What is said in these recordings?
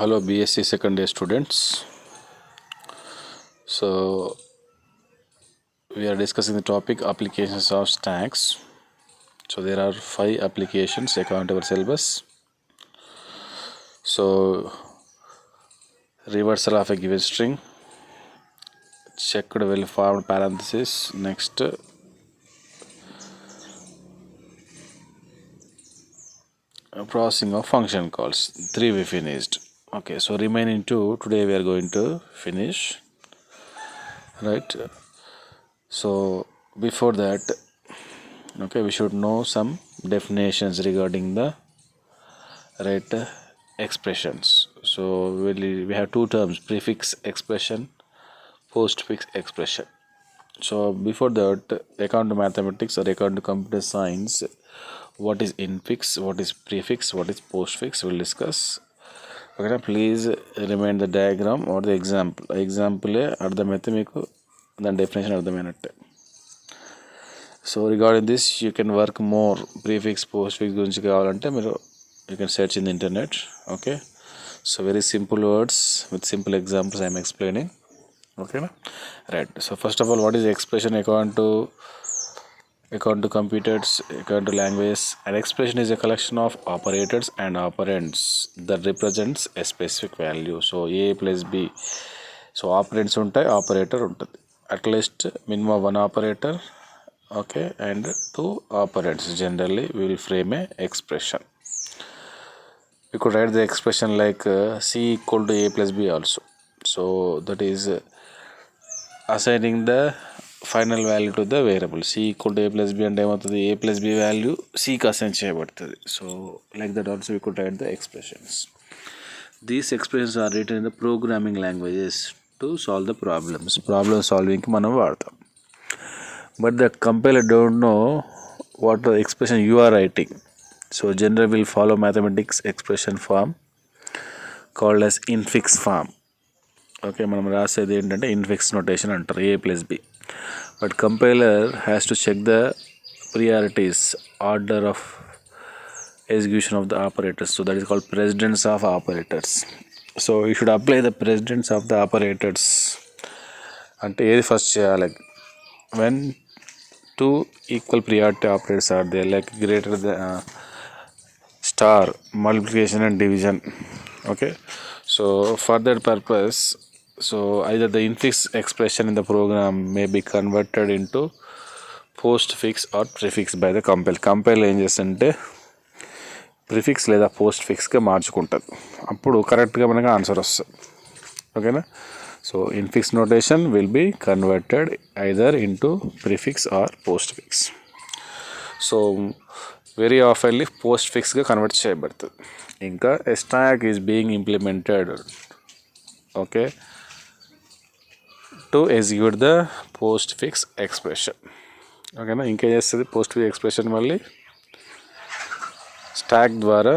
Hello BSc second year students. So we are discussing the topic applications of stacks. So there are 5 applications according to our syllabus. So reversal of a given string, checked well formed parenthesis, next processing of function calls. 3 we finished. Okay, so remaining 2 today we are going to finish, right? So before that, okay, we should know some definitions regarding the right expressions. So we have two terms: prefix expression, postfix expression. So before that, according to mathematics or according to computer science, what is infix, what is prefix, what is postfix, we'll discuss. Okay, please remind the diagram or the example అర్థమైతే మీకు దాని definition అర్థమైనట్టే. So regarding this you can work more prefix postfix గురించి కావాలంటే మీరు you can search in the internet. Okay, so very simple words with simple examples I'm explaining. ఓకేనా, right. So first of all, what is expression according to computers, according to language? An expression is a collection of operators and operands that represents a specific value. So a plus b, so operands ఉంటాయి, operator ఉంటుంది. At least minimum 1 operator, okay, and 2 operands. Generally we will frame a expression. We could write the expression like c equal to a plus b also. So that is assigning the final value to the variable. C equal to a plus b అంటే ఏమవుతుంది, a plus b value cకి assign చేయబడుతుంది. So like that also we could write the expressions. These expressions are written in the programming languages to solve the problems. Problem solving కి మనం వాడతాం. But the compiler don't know what the expression you are writing. So generally will follow mathematics expression form called as infix form. Okay, మనం రాసేది ఏంటంటే infix notation అంటారు, a plus b. But compiler has to check the priorities, order of execution of the operators. So that is called precedence of operators. So you should apply the precedence of the operators. అంటే ఏది first చేయాలి? when 2 equal priority operators are there, like greater than star, multiplication and division. Okay, so for that purpose, so either the infix expression in the program may be converted into postfix or prefix by the compiler ఏం చేస్తుంటే prefix లేదా పోస్ట్ఫిక్స్గా మార్చుకుంటుంది. అప్పుడు కరెక్ట్గా మనకు answer వస్తుంది. ఓకేనా, so infix notation will be converted either into prefix or postfix. So very oftenly పోస్ట్ఫిక్స్గా convert చేయబడుతుంది. ఇంకా stack is being implemented, okay, to execute the postfix expression. ఓకేనా, ఇంకేం చేస్తుంది పోస్ట్ఫిక్స్ ఎక్స్ప్రెషన్? మళ్ళీ స్టాక్ ద్వారా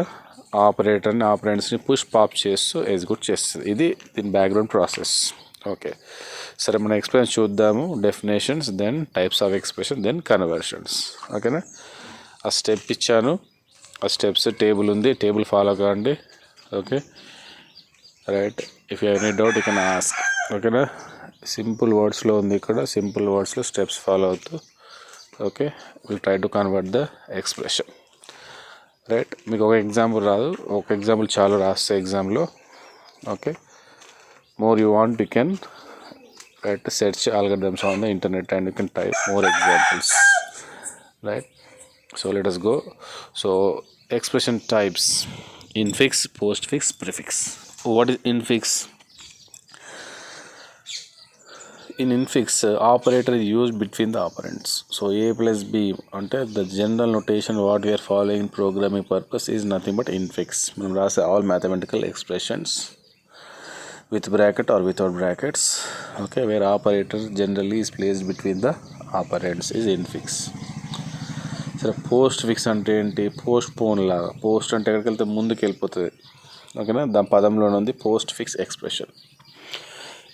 ఆపరేటర్ని ఆపరెంట్స్ని పుష్ పాప్ చేస్తూ ఎగ్జిక్యూట్ చేస్తుంది. ఇది దీని బ్యాక్గ్రౌండ్ ప్రాసెస్. ఓకే, సరే మన ఎక్స్ప్రెషన్ చూద్దాము. Definitions, then types of expression, then conversions. ఓకేనా, ఆ స్టెప్ ఇచ్చాను, ఆ స్టెప్స్ టేబుల్ ఉంది, టేబుల్ ఫాలో కాండి. Okay, right. If you any doubt you can ask. ఓకేనా, సింపుల్ వర్డ్స్లో ఉంది ఇక్కడ, సింపుల్ వర్డ్స్లో స్టెప్స్ ఫాలో అవుతూ okay will try to convert the expression. Right, మీకు ఒక ఎగ్జాంపుల్ రాదు, ఒక ఎగ్జాంపుల్ చాలు రాస్తే ఎగ్జామ్లో. Okay, more you want you can write search algorithms on the internet and you can type more examples. Right, so let us go. So expression types: infix, postfix, prefix. What is infix? In infix, operator is used between the operands. So a plus b అంటే the general notation what we are following in programming purpose is nothing but infix. మనం రాసే all mathematical expressions with bracket or without brackets, okay, where operator generally is placed between the operands is infix. సరే, post fix అంటే ఏంటి? Post phone లాగా. Post అంటే ఎక్కడికి వెళ్తే ముందుకు వెళ్ళిపోతుంది. ఓకేనా, దాని పదంలోనే ఉంది post fix expression.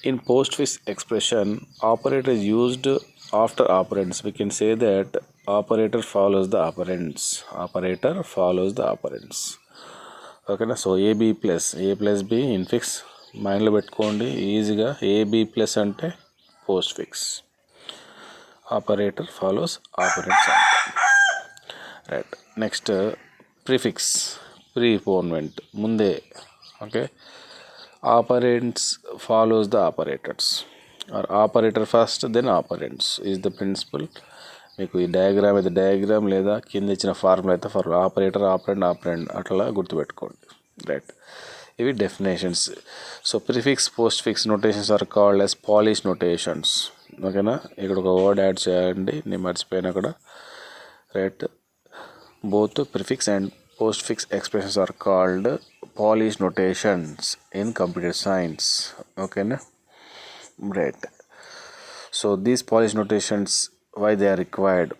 In postfix expression, operator is used after operands. We can say that operator follows the operands. Operator follows the operands. ఓకేనా. So AB plus B infix మైండ్లో పెట్టుకోండి ఈజీగా. ఏబి ప్లస్ అంటే postfix, operator follows operands అంట. Right. Next prefix, preponement ముందే. Okay. Operands follows the operators or operator first then operands is the principle. మీకు ఈ diagram అయితే డయాగ్రామ్ లేదా కింద ఇచ్చిన ఫార్ములా అయితే ఫార్ములా, ఆపరేటర్ ఆపరెంట్ అట్లా గుర్తుపెట్టుకోండి. రైట్. ఇవి definitions. So prefix postfix notations are called as Polish notations. ఓకేనా. ఇక్కడ ఒక వర్డ్ యాడ్ చేయండి, నేను మర్చిపోయినా కూడా. Right. Both prefix and postfix expressions are called Polish notations in computer science. ఓకేనా. Right. So these Polish notations why they are required.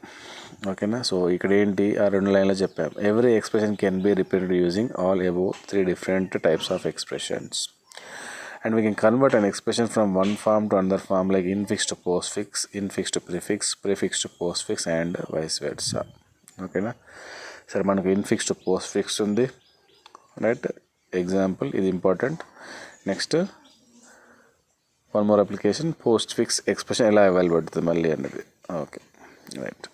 ఓకేనా. సో ఇక్కడ ఏంటి ఆ 2 లైన్లో చెప్పాం. Every expression can be repeated using all above 3 different types of expressions, and we can convert an expression from one form to another form like infix to postfix, infix to prefix, prefix to postfix and vice versa. ఓకేనా. సరే, మనకు infix to post fix ఉంది. Right. Example ఇది important. Next one more application, post fix expression ఎలా అవైలబడుతుంది మళ్ళీ అనేది. Okay. Right.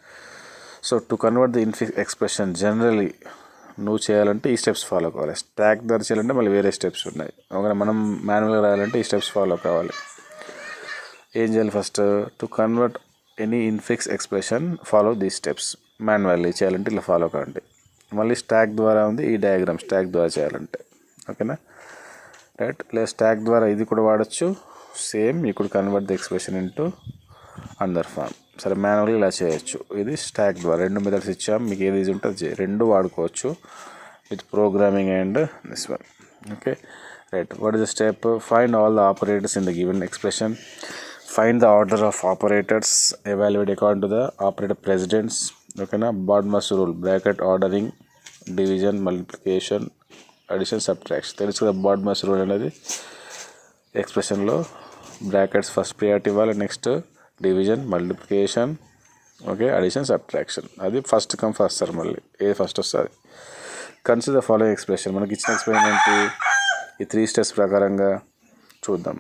So to convert the infix expression generally నువ్వు చేయాలంటే ఈ స్టెప్స్ ఫాలో కావాలి. స్టాక్ ద్వారా చేయాలంటే మళ్ళీ వేరే స్టెప్స్ ఉన్నాయి. ఒకవేళ మనం మాన్యువల్గా రాయాలంటే ఈ స్టెప్స్ ఫాలో కావాలి. ఏం చేయాలి? First to convert any infix expression follow these steps. Manually చేయాలంటే ఇలా ఫాలో కావండి. మళ్ళీ స్టాక్ ద్వారా ఉంది ఈ డయాగ్రామ్, స్టాక్ ద్వారా చేయాలంటే. ఓకేనా. రైట్. లేదా స్టాక్ ద్వారా ఇది కూడా వాడచ్చు. Same you could convert the expression into అందర్ ఫామ్. సరే, మాన్యువల్లీ ఇలా చేయొచ్చు. ఇది స్టాక్ ద్వారా 2 మెథడ్స్ ఇచ్చాం, మీకు ఏది ఈజీ ఉంటుంది 2 వాడుకోవచ్చు with programming and this one. Okay. Right. What is the step? Find all the operators in the given expression. Find the order of operators. Evaluate according to the operator precedence. ఓకేనా. BODMAS rule, bracket ordering, division, multiplication, addition, subtraction. తెలుసు కదా BODMAS rule అనేది. ఎక్స్ప్రెషన్లో brackets first priority ఇవ్వాలి, next division, multiplication, okay, addition, subtraction. అది first come first sir. మళ్ళీ ఏది first వస్తుంది. Consider following expression. మనకి ఇచ్చిన ఎక్స్ప్రెషన్ ఏంటి? ఈ 3 స్టెప్స్ ప్రకారంగా చూద్దాం.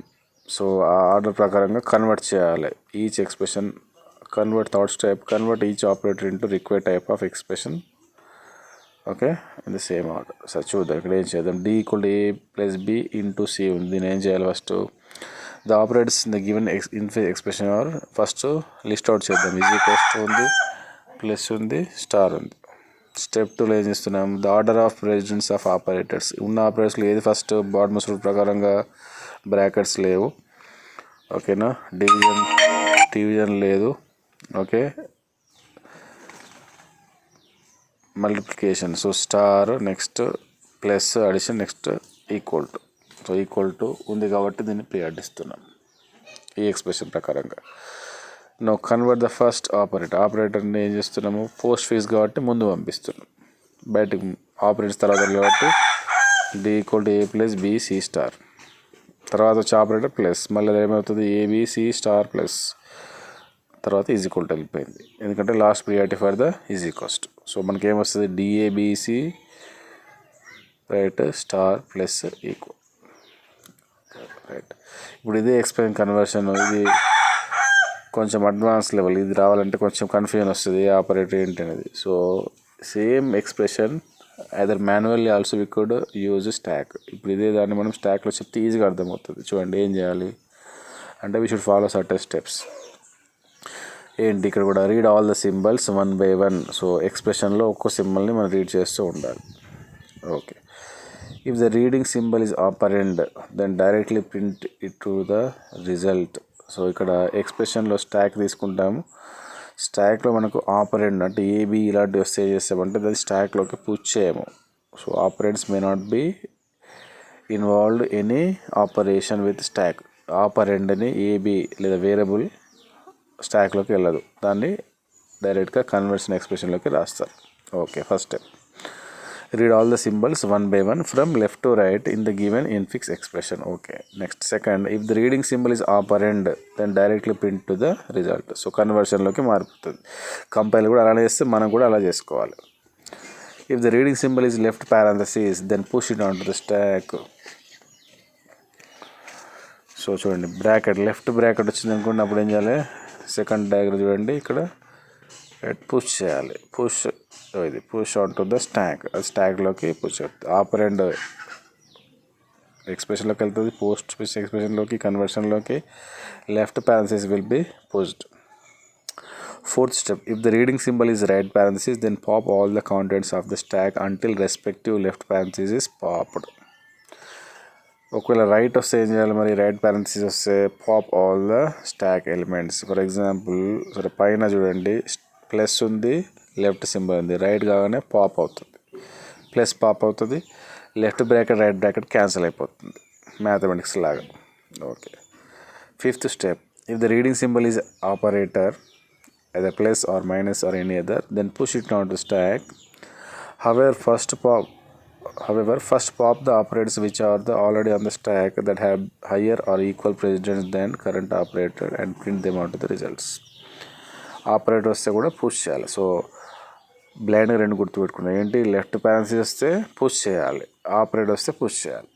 సో ఆ ఆర్డర్ ప్రకారంగా కన్వర్ట్ చేయాలి each expression. Convert third step, convert each operator into required type of expression. Okay, in the same order. సరే చూద్దాం ఇక్కడ ఏం చేద్దాం. D equal to A plus B into C ఉంది. దీన్ని ఏం చేయాలి? First the operators in the given expression are first list out చేద్దాం. ఈజ్ ఈక్వల్స్ టు ఉంది, ప్లస్ ఉంది, స్టార్ ఉంది. స్టెప్ 2లో ఏం చేస్తున్నాం? The order of precedence of operators. ఉన్న ఆపరేటర్స్లో ఏది ఫస్ట్? బాడ్మస్ రూల్ ప్రకారంగా బ్రాకెట్స్ లేవు. ఓకేనా. డివిజన్ లేదు. Okay. Multiplication, so star, next plus, addition, next equal to. So equal to ఉంది కాబట్టి దీన్ని ప్రియారిటిస్తున్నాం ఈ ఎక్స్ప్రెషన్ ప్రకారంగా. నో కన్వర్ట్ ద ఫస్ట్ ఆపరేటర్ని ఏం చేస్తున్నాము? పోస్ట్ ఫీజ్ కాబట్టి ముందు పంపిస్తున్నాం, బయటకు ఆపరేటర్స్ తర్వాత కాబట్టి D equal to A plus B C star. తర్వాత వచ్చి ఆపరేటర్ ప్లస్, మళ్ళీ ఏమవుతుంది? ఏబిసి స్టార్ ప్లస్, తర్వాత ఈజ్ ఈక్వల్ టు వెళ్ళిపోయింది, ఎందుకంటే last priority for the is equals. So మనకి ఏమొస్తుంది? DABC right star plus equal. Right. ఇప్పుడు ఇదే ఎక్స్ప్రెషన్ కన్వర్షన్, ఇది కొంచెం అడ్వాన్స్ లెవెల్. ఇది రావాలంటే కొంచెం కన్ఫ్యూజన్ వస్తుంది ఏ ఆపరేటర్ ఏంటి అనేది. So same expression either manually also we could use stack. ఇప్పుడు ఇదే దాన్ని మనం స్టాక్లో చెప్తే ఈజీగా అర్థమవుతుంది. చూడండి ఏం చేయాలి అంటే we should follow certain steps. ఏంటి ఇక్కడ కూడా? Read all the symbols 1 by 1. So ఎక్స్ప్రెషన్లో ఒక్కో సింబల్ని మనం రీడ్ చేస్తూ ఉండాలి. Okay. If the reading symbol is operand then directly print it to the result. So ఇక్కడ ఎక్స్ప్రెషన్లో స్టాక్ తీసుకుంటాము. స్టాక్లో మనకు ఆపరెండ్ అంటే ఏబి ఇలాంటివి వస్తే చేస్తామంటే అది స్టాక్లోకి పుష్ చేయము. So operands may not be involved any operation with stack. ఆపరెండ్ని ఏబి లేదా వేరియబుల్ స్టాక్లోకి వెళ్ళదు, దాన్ని డైరెక్ట్గా కన్వర్షన్ ఎక్స్ప్రెషన్లోకి రాస్తారు. Okay. First step, read all the symbols 1 by 1 from left to right in the given infix expression. Okay. Next second, if the reading symbol is operand then directly print to the result. So కన్వర్షన్లోకి మారిపోతుంది. Compile కూడా అలానే చేస్తే మనం కూడా అలా చేసుకోవాలి. If the reading symbol is left parenthesis, then push it onto the stack. So చూడండి బ్రాకెట్ లెఫ్ట్ బ్రాకెట్ వచ్చింది అనుకోండి, అప్పుడు ఏం చేయాలి, సెకండ్ డయాగ్రామ్ చూడండి, ఇక్కడ పుష్ చేయాలి. ఇది push on to the stack. అది స్టాక్లోకి పుష్ అవుతుంది. ఆపరెండ్ ఎక్స్ప్రెషన్లోకి వెళ్తుంది, పోస్ట్ ఎక్స్ప్రెషన్లోకి, కన్వర్షన్లోకి. Left parenthesis will be pushed. Fourth step, if the reading symbol is right parenthesis, then pop all the contents of the stack until respective left parenthesis is popped. ఒకవేళ right వస్తే ఏం చేయాలి, మరి right parenthesis వస్తే pop all the stock elements. For example సరే పైన చూడండి plus ఉంది, లెఫ్ట్ సింబల్ ఉంది, రైట్ కాగానే పాప్ అవుతుంది, ప్లస్ పాప్ అవుతుంది, left bracket right bracket cancel అయిపోతుంది, మ్యాథమెటిక్స్ లాగా. Okay. Fifth step, if the reading symbol is operator either plus or minus or any other, then push it on to stack. However, first pop the operators which are already on the stack that have higher or equal precedence than current operator and print them onto the results. Operator వస్తే కూడా push చేయాలి. So బ్లైండ్గా రెండు గుర్తుపెట్టుకున్నాయి. ఏంటి, left parenthesis వస్తే push చేయాలి, operator వస్తే పుష్ చేయాలి.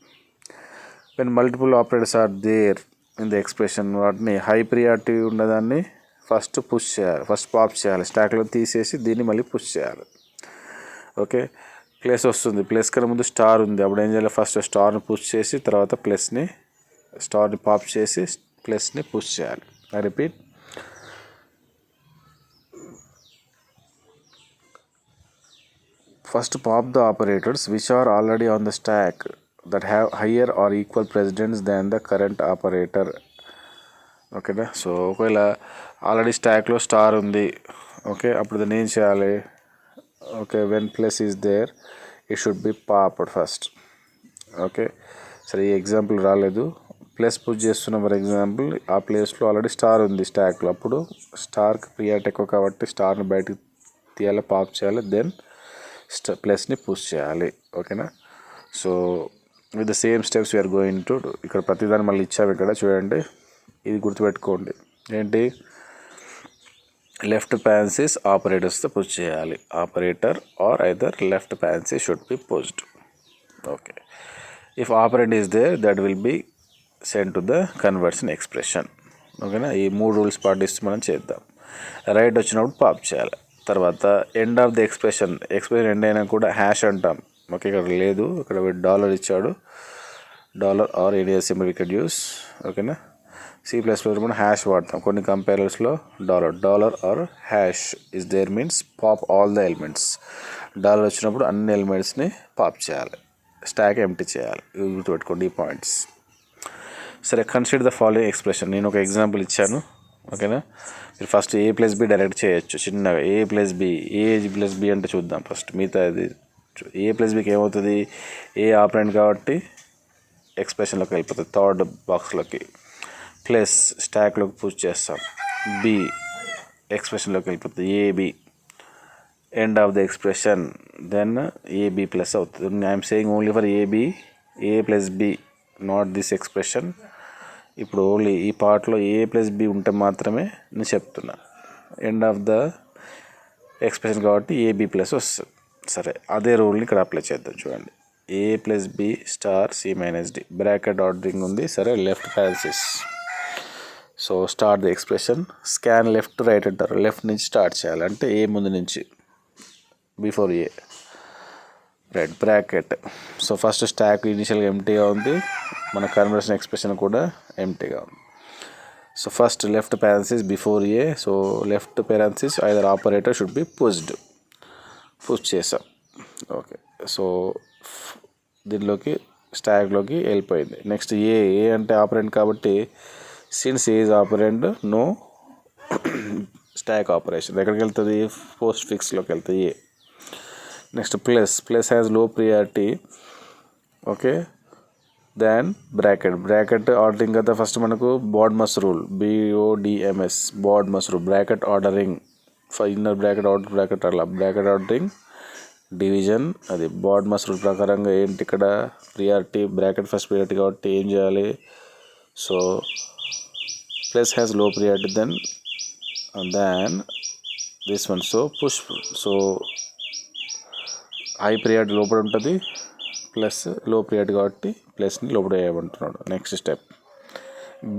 When multiple operators are there in the expression, వాటిని హై ప్రియారిటీ ఉన్నదాన్ని ఫస్ట్ పుష్ చేయాలి, ఫస్ట్ పాప్ చేయాలి, స్టాక్లో తీసేసి దీన్ని మళ్ళీ పుష్ చేయాలి. ఓకే. ప్లస్ వస్తుంది, ప్లస్ కన్నా ముందు స్టార్ ఉంది, అప్పుడు ఏం చేయాలి, ఫస్ట్ స్టార్ని పుష్ చేసి తర్వాత స్టార్ని పాప్ చేసి ప్లస్ని పుష్ చేయాలి. I repeat, first pop the operators which are already on the stack that have higher or equal precedence than the current operator. ఓకేనా. సో ఒకవేళ ఆల్రెడీ స్టాక్లో స్టార్ ఉంది, ఓకే, అప్పుడు దాన్ని ఏం చేయాలి, okay, when plus is there it should be popped first. Okay. సరే ఈ ఎగ్జాంపుల్ రాలేదు, ప్లస్ పుష్ చేస్తున్నాం ఫర్ ఎగ్జాంపుల్, ఆ ప్లేస్లో ఆల్రెడీ స్టార్ ఉంది స్టాక్లో, అప్పుడు స్టార్కి ప్రియారిటీ ఎక్కువ కాబట్టి స్టార్ని బయటకు తీయాలి, పాప్ చేయాలి, దెన్ ప్లస్ని పుష్ చేయాలి. ఓకేనా. So with the same steps we are going to, ఇక్కడ ప్రతిదాన్ని మళ్ళీ ఇచ్చాము, ఇక్కడ చూడండి, ఇది గుర్తుపెట్టుకోండి. ఏంటి, లెఫ్ట్ parenthesis ఆపరేటర్స్తో పుష్ చేయాలి, operator or either left parenthesis should be pushed. Okay. If operand is there that will be send to the conversion expression. ఓకేనా. ఈ 3 రూల్స్ పాటిస్తూ మనం చేద్దాం. రైట్ వచ్చినప్పుడు పాప్ చేయాలి. తర్వాత end of the expression end అయినా కూడా హ్యాష్ అంటాం. ఓకే, ఇక్కడ లేదు, ఇక్కడ డాలర్ ఇచ్చాడు, dollar or any symbol we can use. ఓకేనా. C++ కూడా హ్యాష్ వాడతాం, కొన్ని కంపైలర్స్లో dollar or hash is there means pop all the elements. Dollar వచ్చినప్పుడు అన్ని ఎలిమెంట్స్ని పాప్ చేయాలి, స్టాక్ ఎంప్టీ చేయాలి. ఇవి గుర్తుపెట్టుకోండి ఈ పాయింట్స్. సరే, కన్సిడర్ ద ఫాలోయింగ్ ఎక్స్ప్రెషన్. నేను ఒక ఎగ్జాంపుల్ ఇచ్చాను. ఓకేనా. మీరు ఫస్ట్ A+B డైరెక్ట్ చేయొచ్చు చిన్నగా. A+B అంటే చూద్దాం ఫస్ట్. మిగతా అది A+Bకి ఏమవుతుంది, ఏ ఆపరెంట్ కాబట్టి ఎక్స్ప్రెషన్లోకి వెళ్ళిపోతుంది, థర్డ్ బాక్స్లోకి. ప్లస్ స్టాక్లోకి పుష్ చేస్తాం, B ఎక్స్ప్రెషన్లోకి వెళ్ళిపోతుంది, AB end of the expression, then AB plus అవుతుంది. I'm saying only for A+B not this expression. ఇప్పుడు ఓన్లీ ఈ పార్ట్లో A+B ఉంటే మాత్రమే నేను చెప్తున్నా. ఎండ్ ఆఫ్ ద ఎక్స్ప్రెషన్ కాబట్టి AB ప్లస్ వస్తుంది. సరే, అదే రూల్ని ఇక్కడ అప్లై చేద్దాం. చూడండి, A+B star C-D bracket ordering ఉంది. సరే, left parenthesis. So start the expression. Scan left right అంటారు, లెఫ్ట్ నుంచి స్టార్ట్ చేయాలి, అంటే ఏ ముందు నుంచి, before A, right bracket. So first stack ఇనిషియల్గా ఎంటీగా ఉంది, మన కన్వర్షన్ ఎక్స్ప్రెషన్ కూడా ఎంటీగా ఉంది. So first left parenthesis before A. So left parenthesis either operator should be push చేసాం. ఓకే. సో దీనిలోకి స్టాక్లోకి వెళ్ళిపోయింది. నెక్స్ట్ ఏ అంటే ఆపరెంట్ కాబట్టి since A is operand no stack operation. ఎక్కడికి వెళ్తుంది, పోస్ట్ ఫిక్స్లోకి వెళ్తుంది A. Next plus has low priority. Okay. Then bracket ordering కదా ఫస్ట్ మనకు BODMAS rule, BODMS BODMAS rule, bracket ordering, inner bracket outer bracket, అలా bracket ordering division. అది BODMAS rule ప్రకారంగా ఏంటి, ఇక్కడ ప్రియారిటీ బ్రాకెట్ ఫస్ట్ ప్రియారిటీ కాబట్టి ఏం చేయాలి, so plus has low priority then this one, so push. So high period లోపల ఉంటుంది ప్లస్ లో పీరియడ్ కాబట్టి ప్లస్ని లోపల వేయమంటున్నాడు. నెక్స్ట్ స్టెప్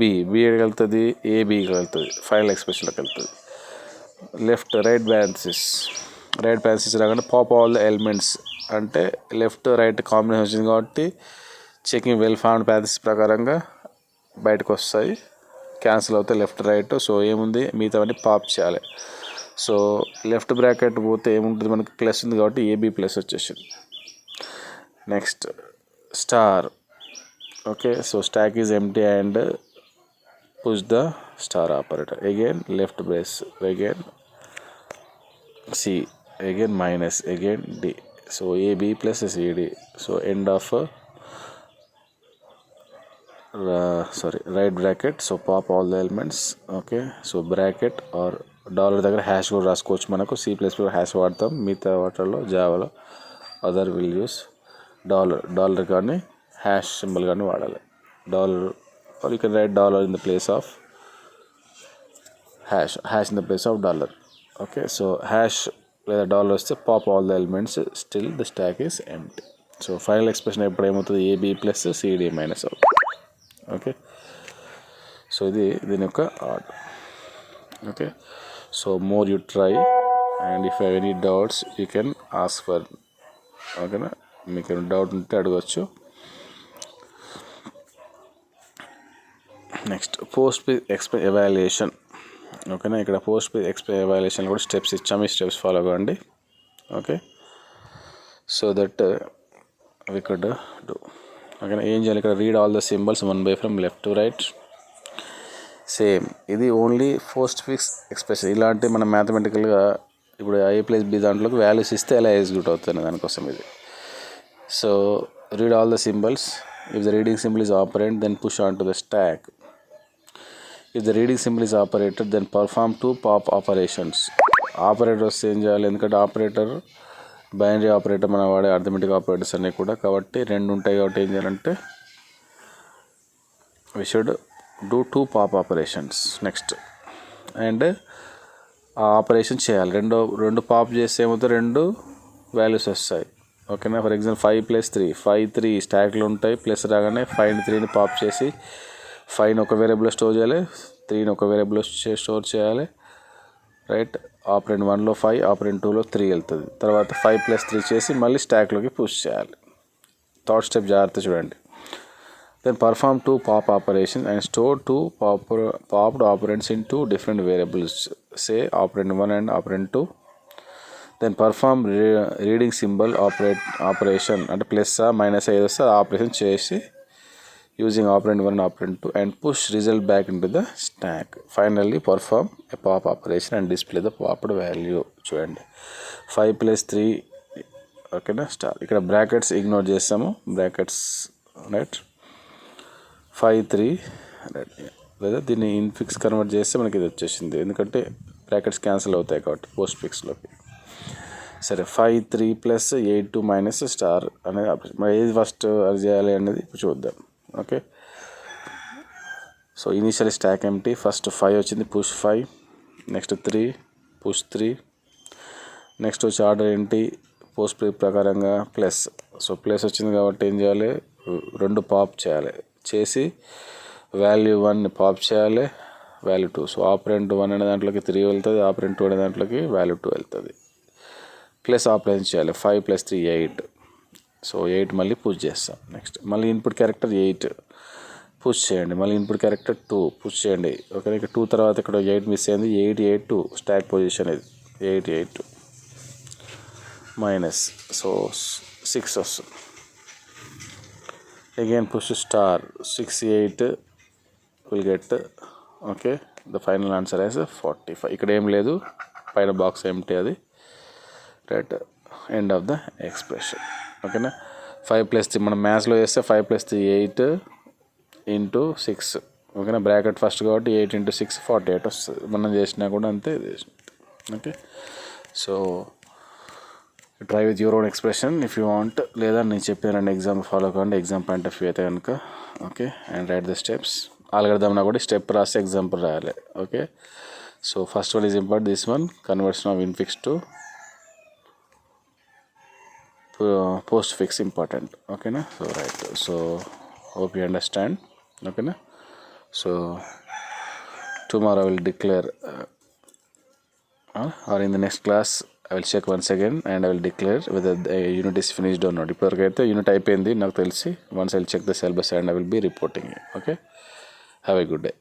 బి ఎక్కడికి వెళ్తుంది, ఏబికి వెళ్తుంది, ఫైనల్ ఎక్స్ప్రెషన్లోకి వెళ్తుంది. లెఫ్ట్ రైట్ బ్యాలెన్సెస్ రాగానే పాప్ ఆల్ ద ఎలిమెంట్స్ అంటే లెఫ్ట్ రైట్ కాంబినేషన్ వచ్చింది కాబట్టి చెకింగ్ వెల్ ఫౌండ్ బ్యాలెన్సెస్ ప్రకారంగా బయటకు వస్తాయి, క్యాన్సిల్ అవుతాయి లెఫ్ట్ రైట్. సో ఏముంది మిగతావన్నీ పాప్ చేయాలి. సో లెఫ్ట్ బ్రాకెట్ పోతే ఏముంటుంది మనకి ప్లస్ ఉంది కాబట్టి ఏబి ప్లస్ వచ్చేసింది. Next star. Okay, so stack is empty and push the star operator. Again left brace, again C, again minus, again D. So AB plus CD. So end of right bracket. So pop all the elements. Okay, so bracket or dollar దగ్గర hash కూడా రాసుకోవచ్చు. మనకు C plus hash వాడతాం, మిగతా వాటర్లో జావాలో other will use dollar కానీ hash symbol కానీ వాడాలి. Dollar are you can right dollar in the place of hash in the place of dollar. Okay, so hash లేదా డాలర్ వస్తే pop all the elements, still the stock is empty. So final expression ఎప్పుడు ఏమవుతుంది, AB plus CD minus అవుతుంది. Okay, so ఇది దీని యొక్క order. Okay, so more you try and if have any doubts you can ask for. ఓకేనా, మీకు ఏమైనా doubt ఉంటే అడగచ్చు. Next post page evaluation. ఓకేనా, ఇక్కడ పోస్ట్ పేజ్ ఎవాల్యుయేషన్ కూడా స్టెప్స్ ఇచ్చాము, ఈ స్టెప్స్ ఫాలో అవ్వండి. Okay, so that we could do. ఓకేనా, ఏం చేయాలి ఇక్కడ, read all the symbols 1 by from left to right. Same ఇది ఓన్లీ పోస్ట్ ఫిక్స్ ఎక్స్ప్రెషన్. ఇలాంటి మనం మ్యాథమెటికల్గా ఇప్పుడు a ప్లస్ b దాంట్లోకి వాల్యూస్ ఇస్తే ఎలా ఎగ్జిక్యూట్ అవుతుంది దానికోసం ఇది. So read all the symbols. If the reading symbol is operand then push on to the stack. If the reading symbol is operator then perform 2 pop operations. Operator వస్తే ఏం చేయాలి, ఎందుకంటే ఆపరేటర్ బైనరీ ఆపరేటర్ మనం వాడే arithmetic operators అన్నీ కూడా కాబట్టి 2 ఉంటాయి కాబట్టి ఏం చేయాలంటే we should do 2 pop operations. Next and ఆ ఆపరేషన్ చేయాలి. రెండు పాప్ చేస్తే ఏమవుతాయి, 2 వాల్యూస్ వస్తాయి. ఓకేనా, ఫర్ ఎగ్జాంపుల్ 5 + 3, 5 3 స్టాక్లో ఉంటాయి. ప్లస్ రాగానే 5ని 3ని పాప్ చేసి 5ని ఒక వేరియబుల్లో స్టోర్ చేయాలి, 3ని ఒక వేరియబుల్లో స్టోర్ చేయాలి. రైట్, ఆపరెంట్ 1లో 5, ఆపరెంట్ 2లో 3 వెళ్తుంది. తర్వాత 5 + 3 చేసి మళ్ళీ స్టాక్లోకి పుష్ చేయాలి. థర్డ్ స్టెప్ జాగ్రత్త చూడండి. Then perform 2 pop operations and store 2 popped operands in 2 different variables, say operand 1 and operand 2. Then perform reading symbol operation అంటే ప్లస్ మైనస్ ఏది వస్తే ఆపరేషన్ చేసి using operand 1 and operand 2 and push result back into the stack. Finally perform a pop operation and display the popped value. చూడండి 5 + 3. ఓకేనా, star. ఇక్కడ brackets ignore చేస్తాము, brackets right. 5 3 లేదా దీన్ని ఇన్ఫిక్స్ కన్వర్ట్ చేస్తే మనకి ఇది వచ్చేసింది, ఎందుకంటే బ్రాకెట్స్ క్యాన్సిల్ అవుతాయి కాబట్టి పోస్ట్ ఫిక్స్లోకి. సరే, 5 3 + 8 2 మైనస్ స్టార్ అనేది ఆపరేషన్. మరి ఏది ఫస్ట్ అది చేయాలి అనేది ఇప్పుడు చూద్దాం. Okay, so initial stock empty. First 5 వచ్చింది, పుష్ 5. Next 3, push 3. నెక్స్ట్ వచ్చి ఆర్డర్ ఏంటి, పోస్ట్ ప్రీ ప్రకారంగా ప్లస్. సో ప్లస్ వచ్చింది కాబట్టి ఏం చేయాలి, 2 పాప్ చేసి వాల్యూ 1 పాప్ చేయాలి, వాల్యూ 2. సో ఆపరెంట్ 1 అనే దాంట్లోకి 3 వెళ్తుంది, ఆపరెంట్ 2 అనే దాంట్లోకి వాల్యూ 2 వెళ్తుంది. ప్లస్ ఆపరేషన్ చేయాలి, 5 + 3 8. సో 8 మళ్ళీ పుష్ చేస్తాం. నెక్స్ట్ మళ్ళీ ఇన్పుట్ క్యారెక్టర్ 8 పుష్ చేయండి, మళ్ళీ ఇన్పుట్ క్యారెక్టర్ 2 పుష్ చేయండి. ఓకే, ఇక్కడ 2 తర్వాత ఇక్కడ 8 మిస్ అయింది, 8 8 2 స్టాక్ పొజిషన్ ఇది 8 8 2 మైనస్. సో 6 వస్తుంది. Again push star 6 8 will get. Okay, the final answer is 45. ఇక్కడ ఏం లేదు, పైన బాక్స్ ఎంటీ అది. Right, end of the expression. ఓకేనా, 5 + 3 మనం మ్యాథ్స్లో చేస్తే 5 + 3 8 × 6. ఓకేనా, బ్రాకెట్ ఫస్ట్ కాబట్టి 8 × 6 48 వస్తుంది. మనం చేసినా కూడా అంతే చేసినట్టు. Okay, so try with your own expression if you want, లేదా నేను చెప్పిన 2 ఎగ్జాంపుల్ ఫాలో కావండి ఎగ్జామ్ పాయింట్ ఆఫ్ వ్యూ అయితే కనుక. Okay, and write the steps. ఆల్గరిథంలో కూడా స్టెప్ రాసి ఎగ్జాంపుల్ రాయాలి. Okay, so first one is important, this one conversion of infix to postfix important. ఓకేనా? So right. So hope you understand. ఓకేనా? So tomorrow I will declare or in the next class I will check once again and I will declare whether the unit is finished or not. ఇప్పటివరకైతే unit అయిపోయింది నాకు తెలిసి. Once I will check the syllabus and I will be reporting it. Okay? Have a good day.